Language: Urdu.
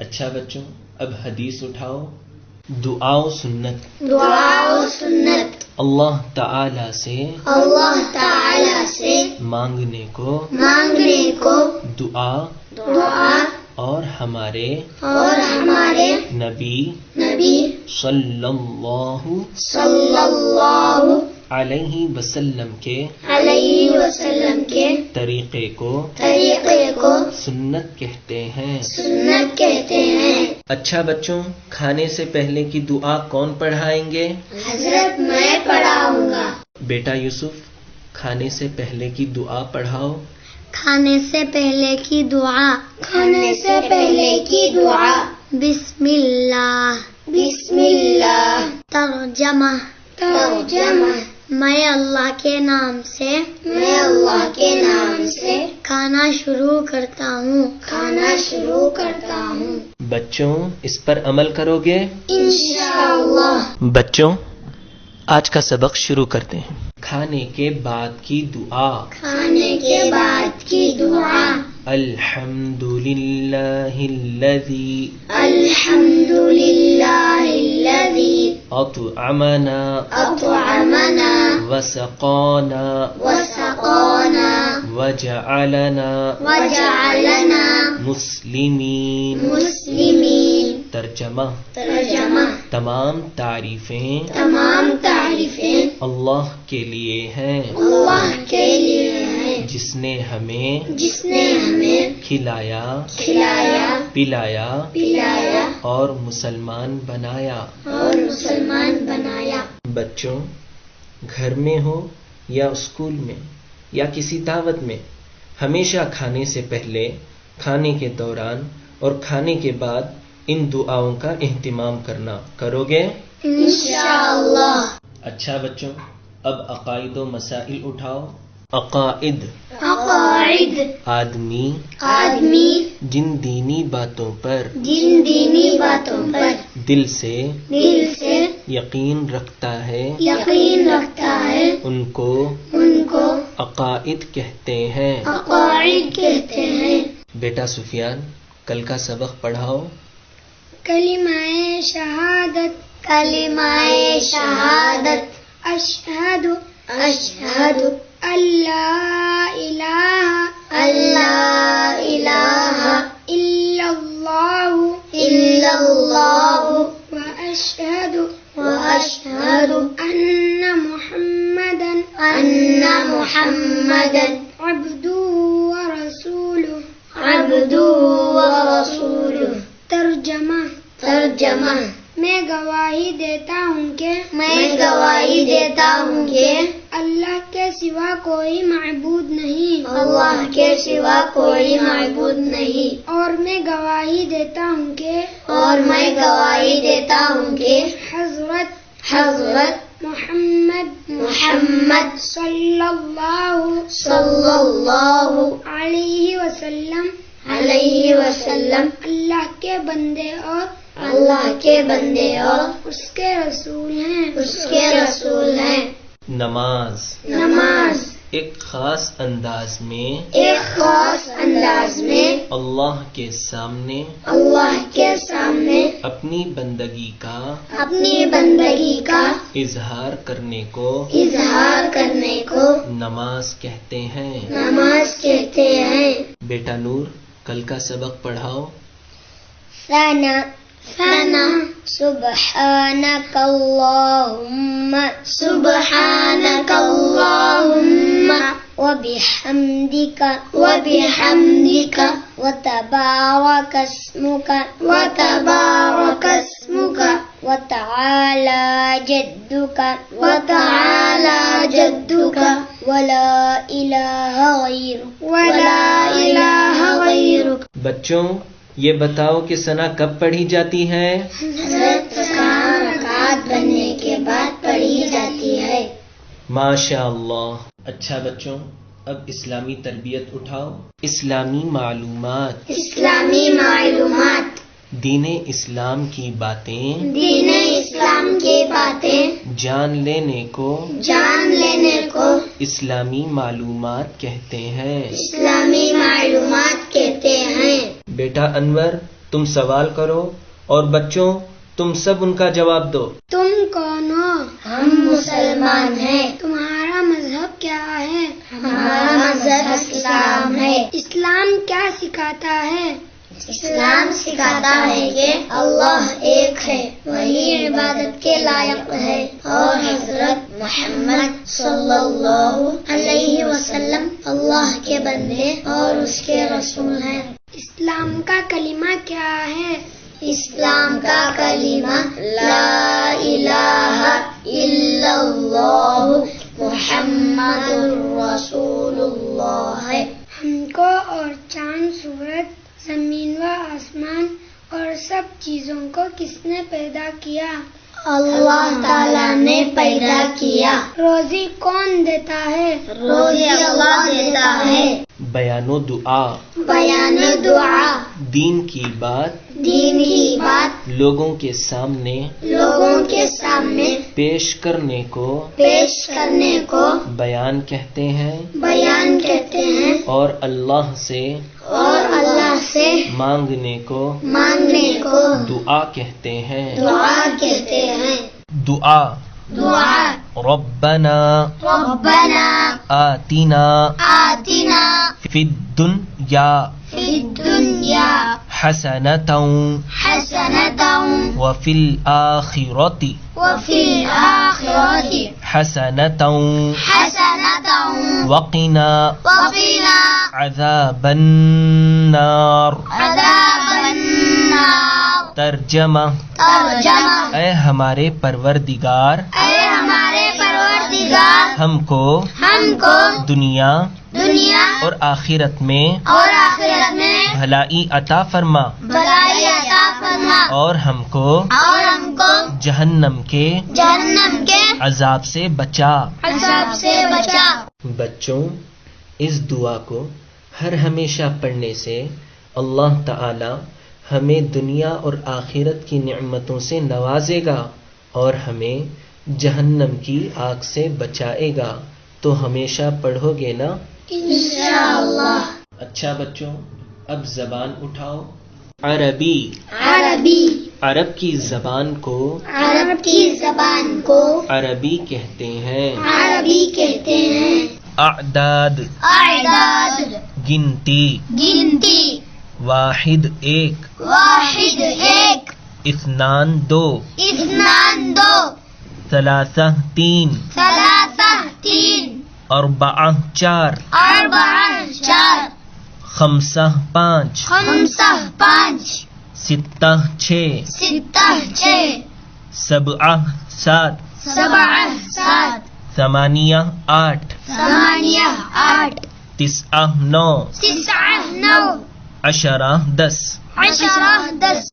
اچھا بچوں، اب حدیث اٹھاؤ. دعا و سنت. دعا و سنت اللہ تعالی سے مانگنے کو دعا اور ہمارے نبی صلی اللہ علیہ وسلم کے طریقے کو سنت کہتے ہیں. اچھا بچوں، کھانے سے پہلے کی دعا کون پڑھائیں گے؟ حضرت میں پڑھاؤں گا. بیٹا یوسف، کھانے سے پہلے کی دعا پڑھاؤ. کھانے سے پہلے کی دعا. بسم اللہ. ترجمہ. میں اللہ کے نام سے کھانا شروع کرتا ہوں. بچوں، اس پر عمل کرو گے؟ انشاءاللہ. بچوں، آج کا سبق شروع کرتے ہیں. کھانے کے بعد کی دعا. الحمد للہ الذی اطعمنا وسقانا وجعلنا مسلمین. ترجمہ. تمام تعریفیں اللہ کے لیے ہیں جس نے ہمیں کھلایا پلایا اور مسلمان بنایا. بچوں، گھر میں ہو یا اسکول میں یا کسی دعوت میں، ہمیشہ کھانے سے پہلے، کھانے کے دوران اور کھانے کے بعد ان دعاؤں کا اہتمام کرو گے؟ انشاءاللہ. اچھا بچوں، اب عقائد و مسائل اٹھاؤ. عقائد آدمی جن دینی باتوں پر دل سے یقین رکھتا ہے ان کو عقائد کہتے ہیں. بیٹا سفیان، کل کا سبق پڑھاؤ. کلمہ شہادت. اشہد اللہ الہ الا اللہ واشہد ان محمدا عبدہ ورسولہ. ترجمہ. میں گواہی دیتا ہوں کہ اللہ کے سوا کوئی معبود نہیں. اور میں گواہی دیتا ہوں کہ حضرت محمد صلی اللہ علیہ وسلم اللہ کے بندے اور اس کے رسول ہیں. نماز ایک خاص انداز میں اللہ کے سامنے اپنی بندگی کا اظہار کرنے کو نماز کہتے ہیں. بیٹا نور، کل کا سبق پڑھاؤ. ثنا. سبحانک اللہم وبحمدک وتبارک اسمک وتعالی جدک ولا الہ غیرک. بچوں، یہ بتاؤ کہ ثنا کب پڑھی جاتی ہے؟ رکعت بننے کے بعد پڑھی جاتی ہے. ماشاء اللہ. اچھا بچوں، اب اسلامی تربیت اٹھاؤ. اسلامی معلومات. دین اسلام کی باتیں جان لینے کو اسلامی معلومات کہتے ہیں. بیٹا انور، تم سوال کرو اور بچوں تم سب ان کا جواب دو۔ تم کون ہو؟ ہم مسلمان ہیں۔ تمہارا مذہب کیا ہے؟ ہمارا مذہب اسلام ہے۔ اسلام کیا سکھاتا ہے؟ اسلام سکھاتا ہے کہ اللہ ایک ہے، وہی عبادت کے لائق ہے، اور حضرت محمد صلی اللہ علیہ وسلم اللہ کے بندے اور اس کے رسول ہیں۔ اسلام کا کلمہ کیا ہے؟ اسلام کا کلمہ لا الہ الا اللہ محمد رسول اللہ ہے۔ ہم کو اور چاند، سورج، زمین و آسمان اور سب چیزوں کو کس نے پیدا کیا؟ اللہ تعالیٰ نے پیدا کیا۔ روزی کون دیتا ہے؟ روزی اللہ دیتا ہے۔ بیان و دعا، بیان دعا، دین کی بات دین کی بات لوگوں کے سامنے لوگوں کے سامنے پیش کرنے کو پیش کرنے کو بیان کہتے ہیں، بیان کہتے ہیں، اور اللہ سے اور اللہ سے مانگنے کو مانگنے کو دعا کہتے ہیں۔ دعا کہتے ہیں۔ دعا دعا ربنا ربنا آتنا آتنا فی الدنیا فی الدنیا حسنۃ حسنۃ وفی الآخرۃ وفی الآخرۃ حسنۃ حسنۃ وقنا وقنا عذاب النار۔ عذاب النار۔ ترجمہ، ترجمہ، اے ہمارے پروردگار، اے ہمارے پروردگار، ہم کو دنیا اور آخرت میں اور آخرت میں بھلائی عطا فرما، بھلائی عطا فرما، اور ہم کو جہنم کے عذاب سے بچا۔ عذاب سے بچا۔ بچوں، اس دعا کو ہر ہمیشہ پڑھنے سے اللہ تعالی ہمیں دنیا اور آخرت کی نعمتوں سے نوازے گا اور ہمیں جہنم کی آگ سے بچائے گا۔ تو ہمیشہ پڑھو گے نا؟ انشاءاللہ۔ اچھا بچوں، اب زبان اٹھاؤ۔ عربی، عربی، عرب کی زبان کو عرب کی زبان کو عربی کہتے ہیں۔ عربی کہتے ہیں۔ اعداد، اعداد، گنتی، گنتی، واحد ایک، واحد ایک، اثنان دو، اثنان دو، ثلاثہ تین، ثلاثہ تین، اربعہ چار، اربعہ چار، خمسہ پانچ، خمسہ پانچ، ستہ چھ، ستہ چھ، سبعہ سات، سبعہ سات، ثمانیہ آٹھ، ثمانیہ آٹھ، تسعہ نو، تسعہ نو، عشرہ دس۔ عشرہ دس۔